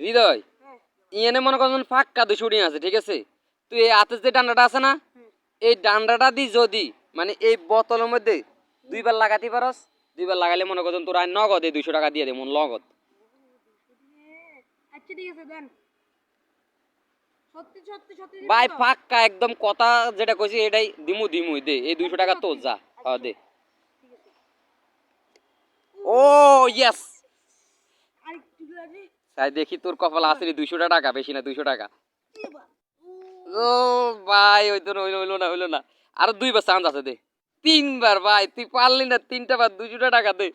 হৃদয় ইয়েনে মনে কর ফাঁকা 200 টি আছে, ঠিক আছে? তুই এই হাতে যে ডান্ডাটা আছে না, এই ডান্ডাটা দি যদি মানে এই বোতলের মধ্যে দুইবার লাগাতে পারস, দুইবার লাগাইলে মনে কর তোর নগদ এই 200 টাকা দিয়ে দে, মন নগদ। আচ্ছা ঠিক আছে দেন। সত্যি সত্যি সত্যি ভাই ফাঁকা একদম, কথা যেটা কইছি এটাই দিমু দে এই 200 টাকা তো যা। হ্যাঁ দে। ও ইয়েস, আরেকটু লাগে। তাই দেখি তোর কপাল আসলে 200 টাকা, বেশি না 200 টাকা। ও ভাই ওই তো হইলো না, আরো 2বার চান্স আছে, দে 3বার। ভাই তুই পারলি না, 3টা বার 200 টাকা দে,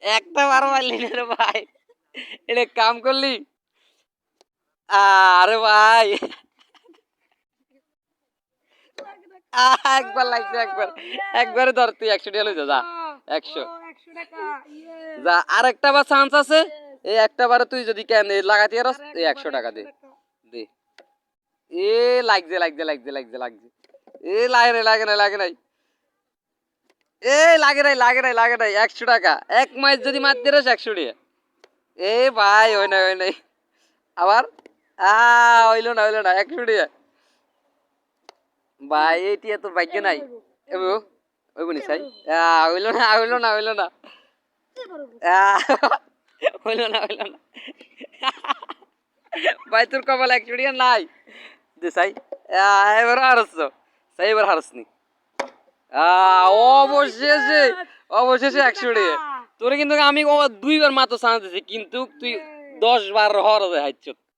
একটা বার পারলি না রে ভাই, এটা কাম করলি। আরে ভাই একবার লাগছে, একবারে ধর, তুই 100 টাকা লইছা যা, 100 টাকা। যা। আর একটা বার চান্স আছে, এই একটা বারে তুই যদি কেন লাগাতে পারস এই 100 টাকা দে। দে এ লাগছে এ লাগে নাই এ লাগে নাই 100 টাকা। এক মাস যদি মারতে পারস 100 টাকা। এ ভাই হয় নাই আবার হইলো না 100 টাকা। ভাই এটি এত ভাগ্য নাই, ওই বনি চাই হইলো না আহ, হইলো না ভাই তোর কপাল 100 টাকা নাই, দে চাই এবার হারছ, চাই এবার হারসনি। অবশেষে 100 টাকা তোরে, কিন্তু আমি 2বার মাত্র চান্স দিছি, কিন্তু তুই 10 বার হর হাইছ।